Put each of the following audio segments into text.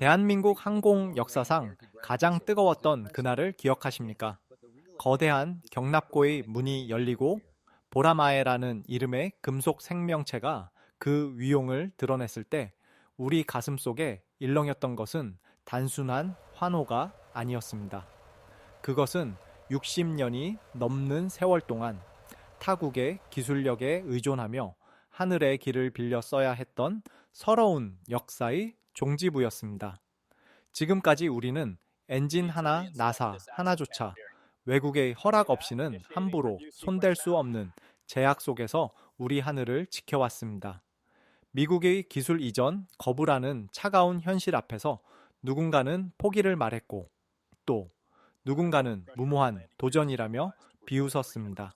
대한민국 항공 역사상 가장 뜨거웠던 그날을 기억하십니까? 거대한 경납고의 문이 열리고 보라마에라는 이름의 금속 생명체가 그 위용을 드러냈을 때 우리 가슴 속에 일렁였던 것은 단순한 환호가 아니었습니다. 그것은 60년이 넘는 세월 동안 타국의 기술력에 의존하며 하늘의 길을 빌려 써야 했던 서러운 역사의 종지부였습니다. 지금까지 우리는 엔진 하나, 나사 하나조차 외국의 허락 없이는 함부로 손댈 수 없는 제약 속에서 우리 하늘을 지켜왔습니다. 미국의 기술 이전 거부라는 차가운 현실 앞에서 누군가는 포기를 말했고 또 누군가는 무모한 도전이라며 비웃었습니다.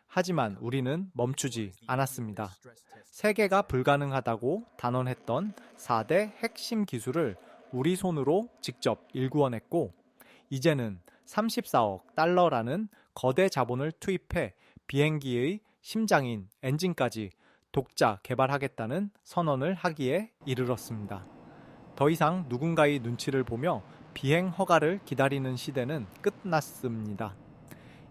하지만 우리는 멈추지 않았습니다. 세계가 불가능하다고 단언했던 4대 핵심 기술을 우리 손으로 직접 일구어냈고 이제는 34억 달러라는 거대 자본을 투입해 비행기의 심장인 엔진까지 독자 개발하겠다는 선언을 하기에 이르렀습니다. 더 이상 누군가의 눈치를 보며 비행 허가를 기다리는 시대는 끝났습니다.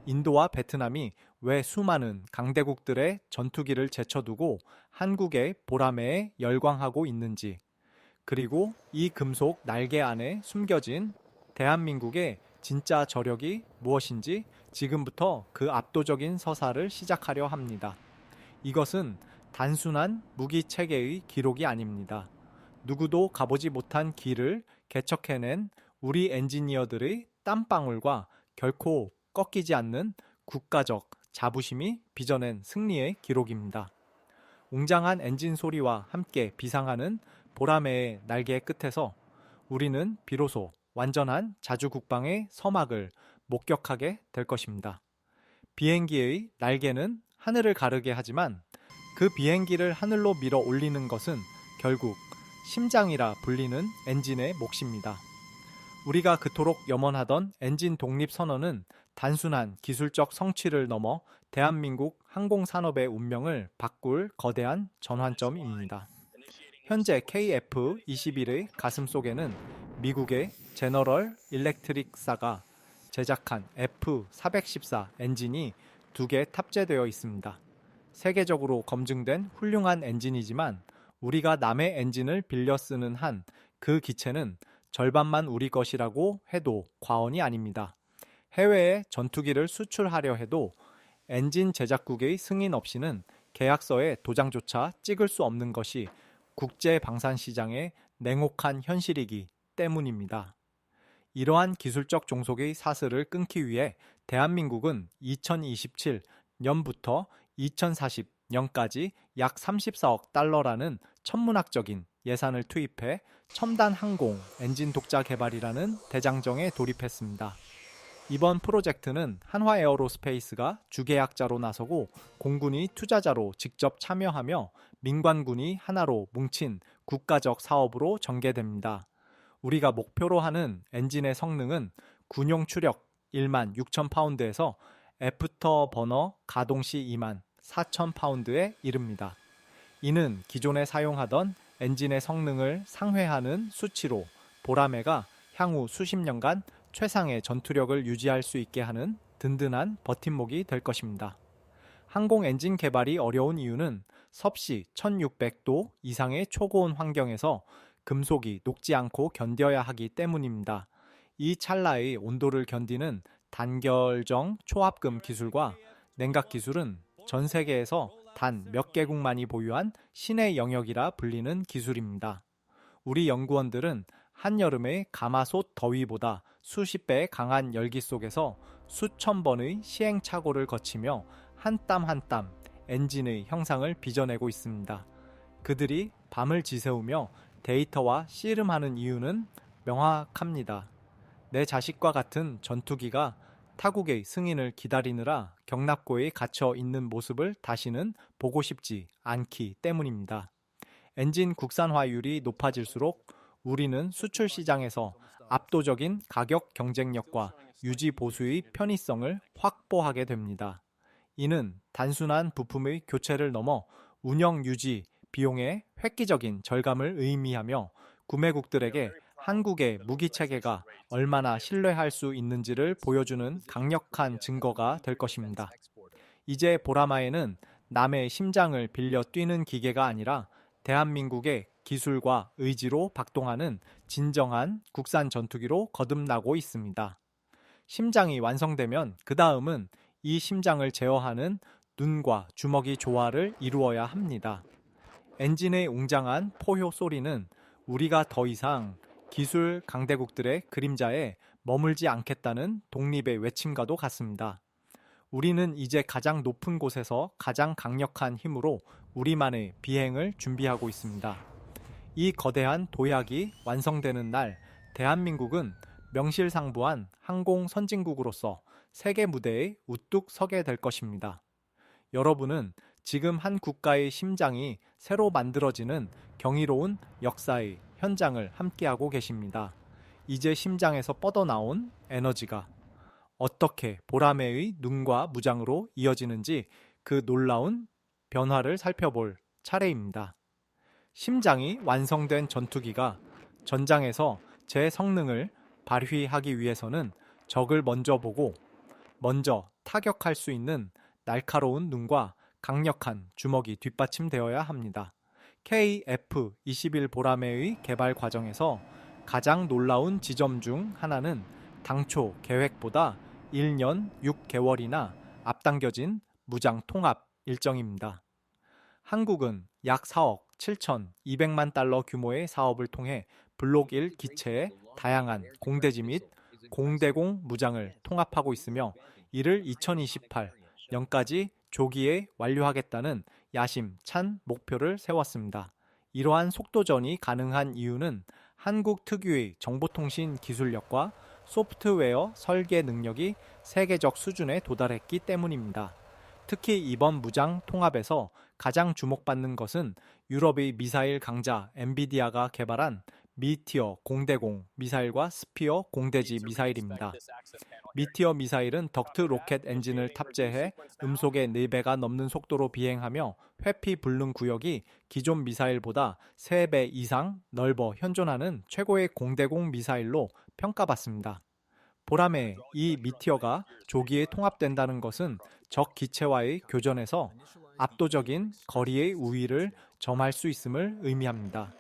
인도와 베트남이 왜 수많은 강대국들의 전투기를 제쳐두고 한국의 보라매에 열광하고 있는지, 그리고 이 금속 날개 안에 숨겨진 대한민국의 진짜 저력이 무엇인지 지금부터 그 압도적인 서사를 시작하려 합니다. 이것은 단순한 무기 체계의 기록이 아닙니다. 누구도 가보지 못한 길을 개척해낸 우리 엔지니어들의 땀방울과 결코 꺾이지 않는 국가적 자부심이 빚어낸 승리의 기록입니다. 웅장한 엔진 소리와 함께 비상하는 보라매의 날개 끝에서 우리는 비로소 완전한 자주국방의 서막을 목격하게 될 것입니다. 비행기의 날개는 하늘을 가르게 하지만 그 비행기를 하늘로 밀어 올리는 것은 결국 심장이라 불리는 엔진의 몫입니다. 우리가 그토록 염원하던 엔진 독립 선언은 단순한 기술적 성취를 넘어 대한민국 항공산업의 운명을 바꿀 거대한 전환점입니다. 현재 KF-21의 가슴 속에는 미국의 제너럴 일렉트릭사가 제작한 F414 엔진이 2개 탑재되어 있습니다. 세계적으로 검증된 훌륭한 엔진이지만 우리가 남의 엔진을 빌려 쓰는 한 그 기체는 절반만 우리 것이라고 해도 과언이 아닙니다. 해외에 전투기를 수출하려 해도 엔진 제작국의 승인 없이는 계약서에 도장조차 찍을 수 없는 것이 국제 방산 시장의 냉혹한 현실이기 때문입니다. 이러한 기술적 종속의 사슬을 끊기 위해 대한민국은 2027년부터 2040년까지 약 34억 달러라는 천문학적인 예산을 투입해 첨단 항공 엔진 독자 개발이라는 대장정에 돌입했습니다. 이번 프로젝트는 한화에어로스페이스가 주계약자로 나서고 공군이 투자자로 직접 참여하며 민관군이 하나로 뭉친 국가적 사업으로 전개됩니다. 우리가 목표로 하는 엔진의 성능은 군용 추력 1만 6천 파운드에서 애프터 버너 가동 시 2만 4천 파운드에 이릅니다. 이는 기존에 사용하던 엔진의 성능을 상회하는 수치로 보라매가 향후 수십 년간 최상의 전투력을 유지할 수 있게 하는 든든한 버팀목이 될 것입니다. 항공 엔진 개발이 어려운 이유는 섭씨 1600도 이상의 초고온 환경에서 금속이 녹지 않고 견뎌야 하기 때문입니다. 이 찰나의 온도를 견디는 단결정 초합금 기술과 냉각 기술은 전 세계에서 단 몇 개국만이 보유한 신의 영역이라 불리는 기술입니다. 우리 연구원들은 한여름의 가마솥 더위보다 수십 배의 강한 열기 속에서 수천 번의 시행착오를 거치며 한 땀 한 땀 엔진의 형상을 빚어내고 있습니다. 그들이 밤을 지새우며 데이터와 씨름하는 이유는 명확합니다. 내 자식과 같은 전투기가 타국의 승인을 기다리느라 경납고에 갇혀 있는 모습을 다시는 보고 싶지 않기 때문입니다. 엔진 국산화율이 높아질수록 우리는 수출 시장에서 압도적인 가격 경쟁력과 유지 보수의 편의성을 확보하게 됩니다. 이는 단순한 부품의 교체를 넘어 운영 유지 비용의 획기적인 절감을 의미하며 구매국들에게 한국의 무기 체계가 얼마나 신뢰할 수 있는지를 보여주는 강력한 증거가 될 것입니다. 이제 보라마에는 남의 심장을 빌려 뛰는 기계가 아니라 대한민국의 기술과 의지로 박동하는 진정한 국산 전투기로 거듭나고 있습니다. 심장이 완성되면 그 다음은 이 심장을 제어하는 눈과 주먹이 조화를 이루어야 합니다. 엔진의 웅장한 포효 소리는 우리가 더 이상 기술 강대국들의 그림자에 머물지 않겠다는 독립의 외침과도 같습니다. 우리는 이제 가장 높은 곳에서 가장 강력한 힘으로 우리만의 비행을 준비하고 있습니다. 이 거대한 도약이 완성되는 날, 대한민국은 명실상부한 항공 선진국으로서 세계 무대에 우뚝 서게 될 것입니다. 여러분은 지금 한 국가의 심장이 새로 만들어지는 경이로운 역사의 현장을 함께하고 계십니다. 이제 심장에서 뻗어나온 에너지가 어떻게 보라매의 눈과 무장으로 이어지는지 그 놀라운 변화를 살펴볼 차례입니다. 심장이 완성된 전투기가 전장에서 제 성능을 발휘하기 위해서는 적을 먼저 보고 먼저 타격할 수 있는 날카로운 눈과 강력한 주먹이 뒷받침되어야 합니다. KF-21 보라매의 개발 과정에서 가장 놀라운 지점 중 하나는 당초 계획보다 1년 6개월이나 앞당겨진 무장 통합 일정입니다. 한국은 약 4억 7,200만 달러 규모의 사업을 통해 블록 1 기체의 다양한 공대지 및 공대공 무장을 통합하고 있으며 이를 2028년까지 조기에 완료하겠다는 야심찬 목표를 세웠습니다. 이러한 속도전이 가능한 이유는 한국 특유의 정보통신 기술력과 소프트웨어 설계 능력이 세계적 수준에 도달했기 때문입니다. 특히 이번 무장 통합에서 가장 주목받는 것은 유럽의 미사일 강자 엔비디아가 개발한 미티어 공대공 미사일과 스피어 공대지 미사일입니다. 미티어 미사일은 덕트 로켓 엔진을 탑재해 음속의 4배가 넘는 속도로 비행하며 회피 불능 구역이 기존 미사일보다 3배 이상 넓어 현존하는 최고의 공대공 미사일로 평가받습니다. 보라매 이 미티어가 조기에 통합된다는 것은 적 기체와의 교전에서 압도적인 거리의 우위를 점할 수 있음을 의미합니다.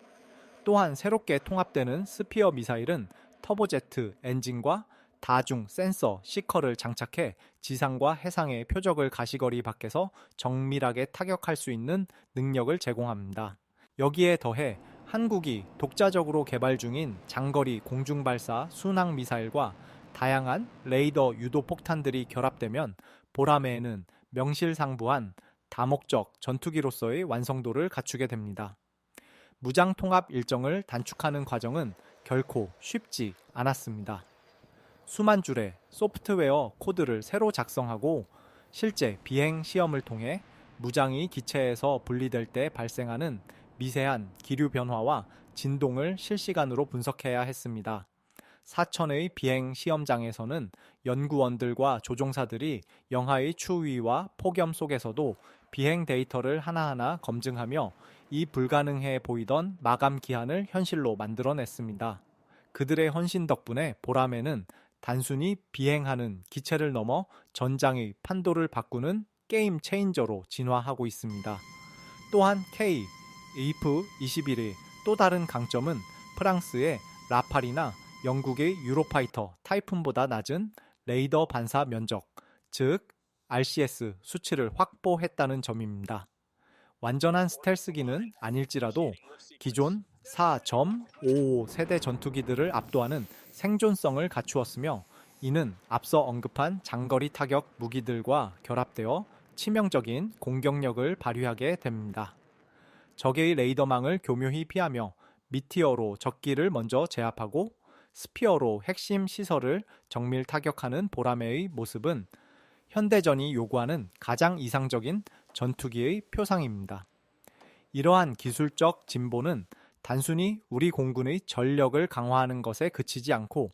또한 새롭게 통합되는 스피어 미사일은 터보제트 엔진과 다중 센서 시커를 장착해 지상과 해상의 표적을 가시거리 밖에서 정밀하게 타격할 수 있는 능력을 제공합니다. 여기에 더해 한국이 독자적으로 개발 중인 장거리 공중발사 순항 미사일과 다양한 레이더 유도 폭탄들이 결합되면 보라매는 명실상부한 다목적 전투기로서의 완성도를 갖추게 됩니다. 무장 통합 일정을 단축하는 과정은 결코 쉽지 않았습니다. 수만 줄의 소프트웨어 코드를 새로 작성하고 실제 비행 시험을 통해 무장이 기체에서 분리될 때 발생하는 미세한 기류 변화와 진동을 실시간으로 분석해야 했습니다. 사천의 비행 시험장에서는 연구원들과 조종사들이 영하의 추위와 폭염 속에서도 비행 데이터를 하나하나 검증하며 이 불가능해 보이던 마감 기한을 현실로 만들어냈습니다. 그들의 헌신 덕분에 보라매는 단순히 비행하는 기체를 넘어 전장의 판도를 바꾸는 게임 체인저로 진화하고 있습니다. 또한 KF-21의 또 다른 강점은 프랑스의 라팔이나 영국의 유로파이터 타이푼보다 낮은 레이더 반사 면적, 즉 RCS 수치를 확보했다는 점입니다. 완전한 스텔스기는 아닐지라도 기존 4.55 세대 전투기들을 압도하는 생존성을 갖추었으며 이는 앞서 언급한 장거리 타격 무기들과 결합되어 치명적인 공격력을 발휘하게 됩니다. 적의 레이더망을 교묘히 피하며 미티어로 적기를 먼저 제압하고 스피어로 핵심 시설을 정밀 타격하는 보라매의 모습은 현대전이 요구하는 가장 이상적인 전투기의 표상입니다. 이러한 기술적 진보는 단순히 우리 공군의 전력을 강화하는 것에 그치지 않고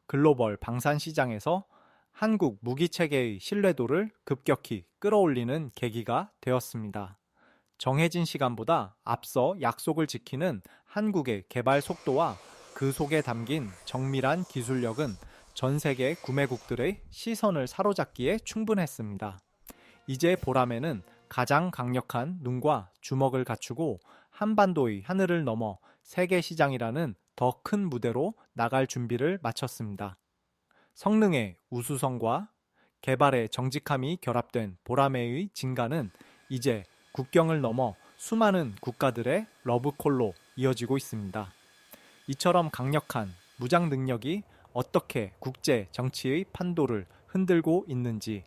글로벌 방산 시장에서 한국 무기체계의 신뢰도를 급격히 끌어올리는 계기가 되었습니다. 정해진 시간보다 앞서 약속을 지키는 한국의 개발 속도와 그 속에 담긴 정밀한 기술력은 전 세계 구매국들의 시선을 사로잡기에 충분했습니다. 이제 보라매는 가장 강력한 눈과 주먹을 갖추고 한반도의 하늘을 넘어 세계 시장이라는 더 큰 무대로 나갈 준비를 마쳤습니다. 성능의 우수성과 개발의 정직함이 결합된 보라매의 진가는 이제 국경을 넘어 수많은 국가들의 러브콜로 이어지고 있습니다. 이처럼 강력한 무장 능력이 어떻게 국제 정치의 판도를 흔들고 있는지,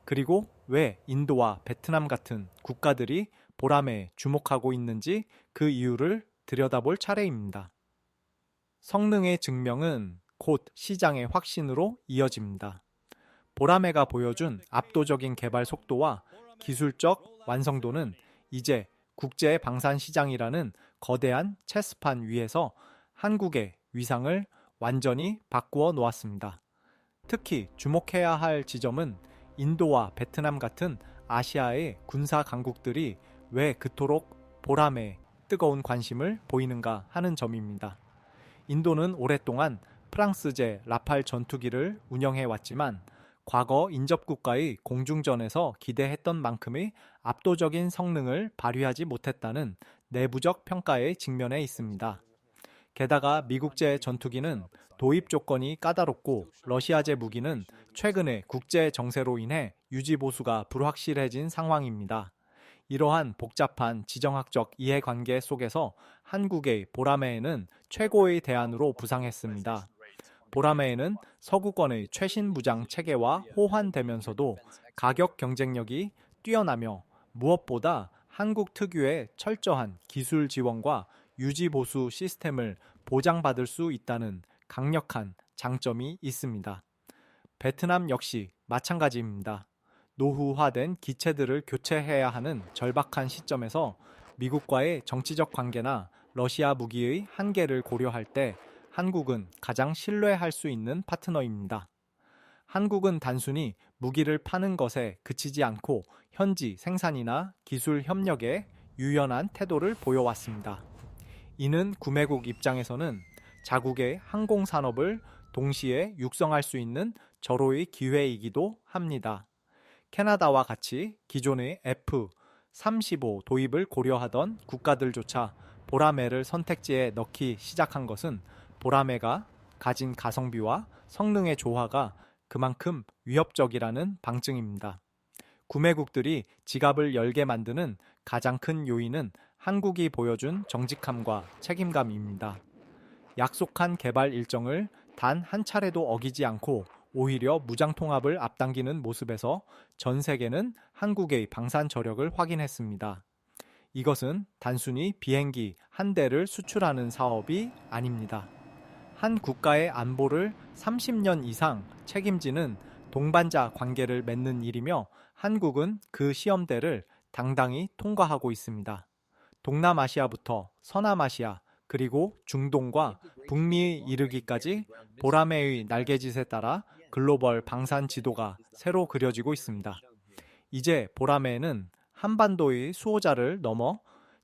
그리고 왜 인도와 베트남 같은 국가들이 보라매에 주목하고 있는지 그 이유를 들여다볼 차례입니다. 성능의 증명은 곧 시장의 확신으로 이어집니다. 보라매가 보여준 압도적인 개발 속도와 기술적 완성도는 이제 국제 방산 시장이라는 거대한 체스판 위에서 한국의 위상을 완전히 바꾸어 놓았습니다. 특히 주목해야 할 지점은 인도와 베트남 같은 아시아의 군사 강국들이 왜 그토록 보라매에 뜨거운 관심을 보이는가 하는 점입니다. 인도는 오랫동안 프랑스제 라팔 전투기를 운영해 왔지만 과거 인접국가의 공중전에서 기대했던 만큼의 압도적인 성능을 발휘하지 못했다는 내부적 평가에 직면해 있습니다. 게다가 미국제 전투기는 도입 조건이 까다롭고 러시아제 무기는 최근에 국제 정세로 인해 유지 보수가 불확실해진 상황입니다. 이러한 복잡한 지정학적 이해관계 속에서 한국의 보라매는 최고의 대안으로 부상했습니다. 보라매는 서구권의 최신 무장 체계와 호환되면서도 가격 경쟁력이 뛰어나며 무엇보다 한국 특유의 철저한 기술 지원과 유지 보수 시스템을 보장받을 수 있다는 강력한 장점이 있습니다. 베트남 역시 마찬가지입니다. 노후화된 기체들을 교체해야 하는 절박한 시점에서 미국과의 정치적 관계나 러시아 무기의 한계를 고려할 때 한국은 가장 신뢰할 수 있는 파트너입니다. 한국은 단순히 무기를 파는 것에 그치지 않고 현지 생산이나 기술 협력에 유연한 태도를 보여왔습니다. 이는 구매국 입장에서는 자국의 항공산업을 동시에 육성할 수 있는 절호의 기회이기도 합니다. 캐나다와 같이 기존의 F-35 도입을 고려하던 국가들조차 보라매를 선택지에 넣기 시작한 것은 보라매가 가진 가성비와 성능의 조화가 그만큼 위협적이라는 방증입니다. 구매국들이 지갑을 열게 만드는 가장 큰 요인은 한국이 보여준 정직함과 책임감입니다. 약속한 개발 일정을 단 한 차례도 어기지 않고 오히려 무장통합을 앞당기는 모습에서 전 세계는 한국의 방산 저력을 확인했습니다. 이것은 단순히 비행기 한 대를 수출하는 사업이 아닙니다. 한 국가의 안보를 30년 이상 책임지는 동반자 관계를 맺는 일이며 한국은 그 시험대를 당당히 통과하고 있습니다. 동남아시아부터 서남아시아 그리고 중동과 북미에 이르기까지 보라매의 날개짓에 따라 글로벌 방산 지도가 새로 그려지고 있습니다. 이제 보라매는 한반도의 수호자를 넘어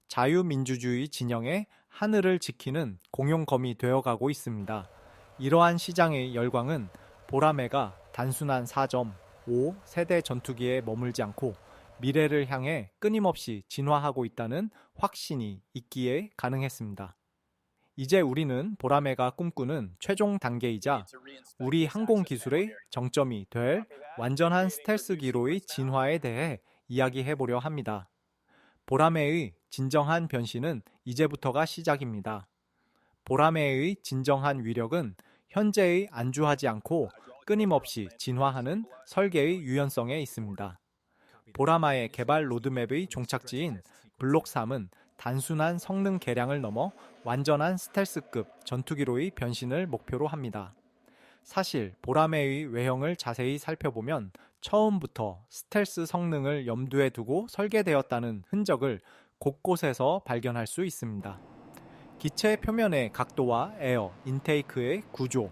자유민주주의 진영의 하늘을 지키는 공용검이 되어가고 있습니다. 이러한 시장의 열광은 보라매가 단순한 4.5 세대 전투기에 머물지 않고 미래를 향해 끊임없이 진화하고 있다는 확신이 있기에 가능했습니다. 이제 우리는 보라매가 꿈꾸는 최종 단계이자 우리 항공 기술의 정점이 될 완전한 스텔스기로의 진화에 대해 이야기해보려 합니다. 보라매의 진정한 변신은 이제부터가 시작입니다. 보라매의 진정한 위력은 현재의 안주하지 않고 끊임없이 진화하는 설계의 유연성에 있습니다. 보라매의 개발 로드맵의 종착지인 블록 3은 단순한 성능 개량을 넘어 완전한 스텔스급 전투기로의 변신을 목표로 합니다. 사실 보라매의 외형을 자세히 살펴보면 처음부터 스텔스 성능을 염두에 두고 설계되었다는 흔적을 곳곳에서 발견할 수 있습니다. 기체 표면의 각도와 에어, 인테이크의 구조,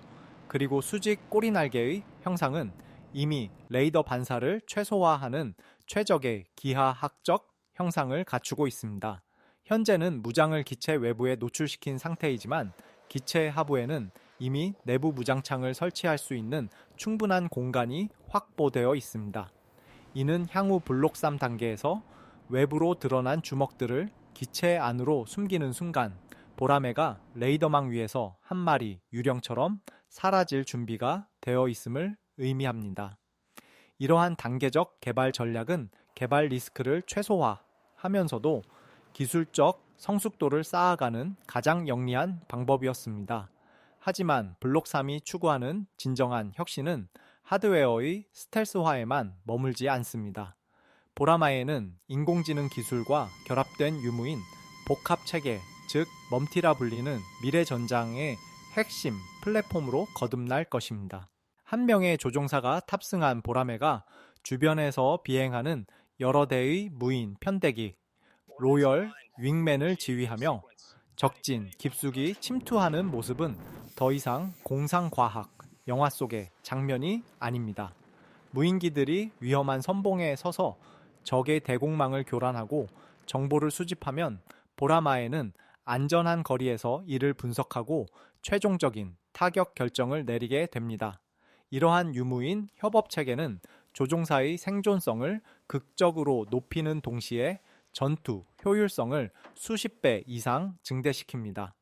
그리고 수직 꼬리날개의 형상은 이미 레이더 반사를 최소화하는 최적의 기하학적 형상을 갖추고 있습니다. 현재는 무장을 기체 외부에 노출시킨 상태이지만 기체 하부에는 이미 내부 무장창을 설치할 수 있는 충분한 공간이 확보되어 있습니다. 이는 향후 블록 3 단계에서 외부로 드러난 주먹들을 기체 안으로 숨기는 순간 보라매가 레이더망 위에서 한 마리 유령처럼 사라질 준비가 되어 있음을 의미합니다. 이러한 단계적 개발 전략은 개발 리스크를 최소화하면서도 기술적 성숙도를 쌓아가는 가장 영리한 방법이었습니다. 하지만 블록 3이 추구하는 진정한 혁신은 하드웨어의 스텔스화에만 머물지 않습니다. 보라마에는 인공지능 기술과 결합된 유무인 복합체계, 즉 멈티라 불리는 미래 전장의 핵심 플랫폼으로 거듭날 것입니다. 한 명의 조종사가 탑승한 보라매가 주변에서 비행하는 여러 대의 무인 편대기 로열 윙맨을 지휘하며 적진, 깊숙이 침투하는 모습은 더 이상 공상과학 영화 속의 장면이 아닙니다. 무인기들이 위험한 선봉에 서서 적의 대공망을 교란하고 정보를 수집하면 보라마에는 안전한 거리에서 이를 분석하고 최종적인 타격 결정을 내리게 됩니다. 이러한 유무인 협업 체계는 조종사의 생존성을 극적으로 높이는 동시에 전투 효율성을 수십 배 이상 증대시킵니다.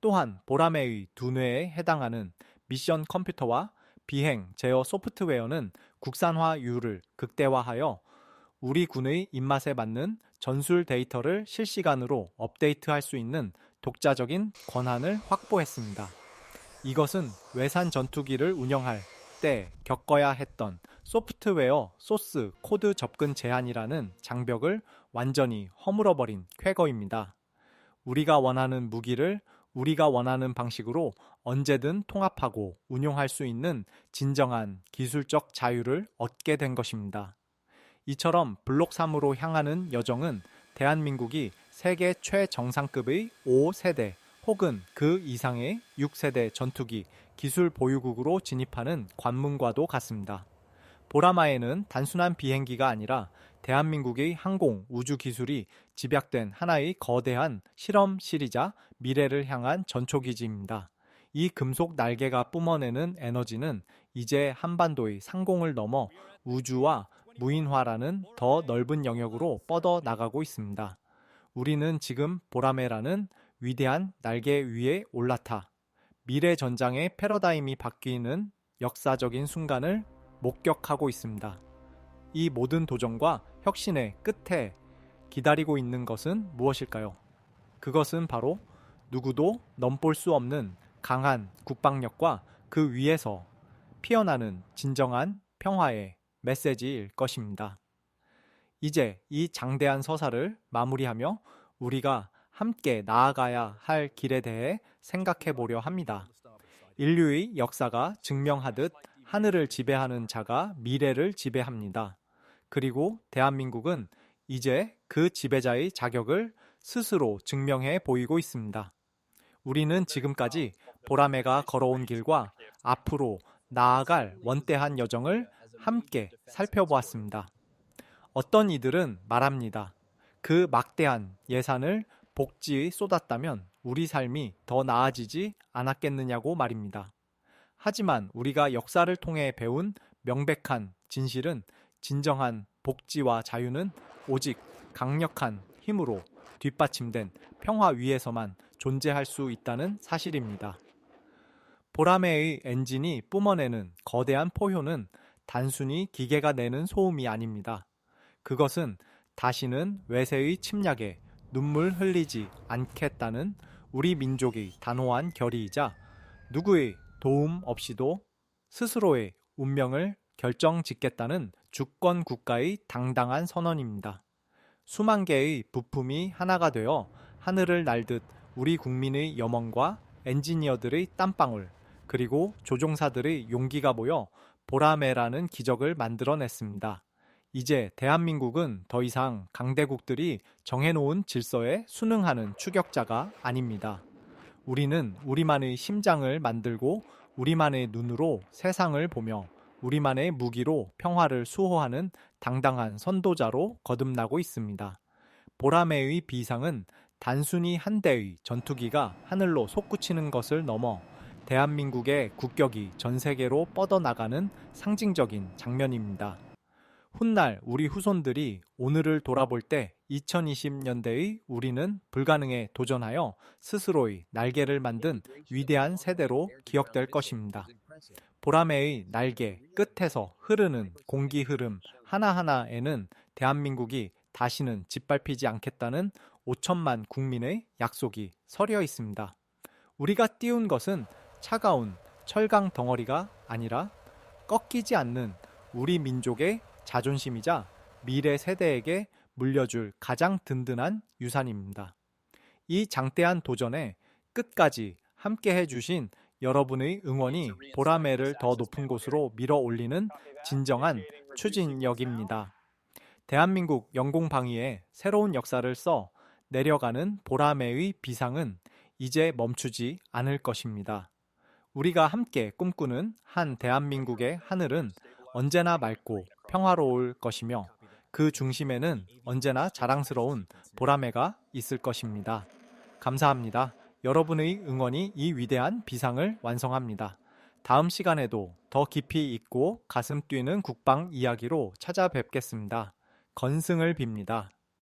또한 보라매의 두뇌에 해당하는 미션 컴퓨터와 비행 제어 소프트웨어는 국산화율을 극대화하여 우리 군의 입맛에 맞는 전술 데이터를 실시간으로 업데이트할 수 있는 독자적인 권한을 확보했습니다. 이것은 외산 전투기를 운영할 때 겪어야 했던 소프트웨어 소스 코드 접근 제한이라는 장벽을 완전히 허물어버린 쾌거입니다. 우리가 원하는 무기를 우리가 원하는 방식으로 언제든 통합하고 운용할 수 있는 진정한 기술적 자유를 얻게 된 것입니다. 이처럼 블록 3으로 향하는 여정은 대한민국이 세계 최정상급의 5세대 혹은 그 이상의 6세대 전투기 기술 보유국으로 진입하는 관문과도 같습니다. 보라마에는 단순한 비행기가 아니라 대한민국의 항공 우주 기술이 집약된 하나의 거대한 실험실이자 미래를 향한 전초기지입니다. 이 금속 날개가 뿜어내는 에너지는 이제 한반도의 상공을 넘어 우주와 무인화라는 더 넓은 영역으로 뻗어 나가고 있습니다. 우리는 지금 보라매라는 위대한 날개 위에 올라타 미래 전장의 패러다임이 바뀌는 역사적인 순간을 목격하고 있습니다. 이 모든 도전과 혁신의 끝에 기다리고 있는 것은 무엇일까요? 그것은 바로 누구도 넘볼 수 없는 강한 국방력과 그 위에서 피어나는 진정한 평화의 메시지일 것입니다. 이제 이 장대한 서사를 마무리하며 우리가 함께 나아가야 할 길에 대해 생각해 보려 합니다. 인류의 역사가 증명하듯 하늘을 지배하는 자가 미래를 지배합니다. 그리고 대한민국은 이제 그 지배자의 자격을 스스로 증명해 보이고 있습니다. 우리는 지금까지 보라매가 걸어온 길과 앞으로 나아갈 원대한 여정을 함께 살펴보았습니다. 어떤 이들은 말합니다. 그 막대한 예산을 복지에 쏟았다면 우리 삶이 더 나아지지 않았겠느냐고 말입니다. 하지만 우리가 역사를 통해 배운 명백한 진실은 진정한 복지와 자유는 오직 강력한 힘으로 뒷받침된 평화 위에서만 존재할 수 있다는 사실입니다. 보라매의 엔진이 뿜어내는 거대한 포효는 단순히 기계가 내는 소음이 아닙니다. 그것은 다시는 외세의 침략에 눈물 흘리지 않겠다는 우리 민족의 단호한 결의이자 누구의 도움 없이도 스스로의 운명을 결정짓겠다는 주권 국가의 당당한 선언입니다. 수만 개의 부품이 하나가 되어 하늘을 날듯 우리 국민의 염원과 엔지니어들의 땀방울 그리고 조종사들의 용기가 모여 보라매라는 기적을 만들어냈습니다. 이제 대한민국은 더 이상 강대국들이 정해놓은 질서에 순응하는 추격자가 아닙니다. 우리는 우리만의 심장을 만들고 우리만의 눈으로 세상을 보며 우리만의 무기로 평화를 수호하는 당당한 선도자로 거듭나고 있습니다. 보라매의 비상은 단순히 한 대의 전투기가 하늘로 솟구치는 것을 넘어 대한민국의 국격이 전 세계로 뻗어나가는 상징적인 장면입니다. 훗날 우리 후손들이 오늘을 돌아볼 때 2020년대의 우리는 불가능에 도전하여 스스로의 날개를 만든 위대한 세대로 기억될 것입니다. 보라매의 날개 끝에서 흐르는 공기 흐름 하나하나에는 대한민국이 다시는 짓밟히지 않겠다는 5천만 국민의 약속이 서려 있습니다. 우리가 띄운 것은 차가운 철강 덩어리가 아니라 꺾이지 않는 우리 민족의 자존심이자 미래 세대에게 물려줄 가장 든든한 유산입니다. 이 장대한 도전에 끝까지 함께 해주신 여러분의 응원이 보라매를 더 높은 곳으로 밀어 올리는 진정한 추진력입니다. 대한민국 영공방위의 새로운 역사를 써 내려가는 보라매의 비상은 이제 멈추지 않을 것입니다. 우리가 함께 꿈꾸는 한 대한민국의 하늘은 언제나 맑고 평화로울 것이며 그 중심에는 언제나 자랑스러운 보라매가 있을 것입니다. 감사합니다. 여러분의 응원이 이 위대한 비상을 완성합니다. 다음 시간에도 더 깊이 있고 가슴 뛰는 국방 이야기로 찾아뵙겠습니다. 건승을 빕니다.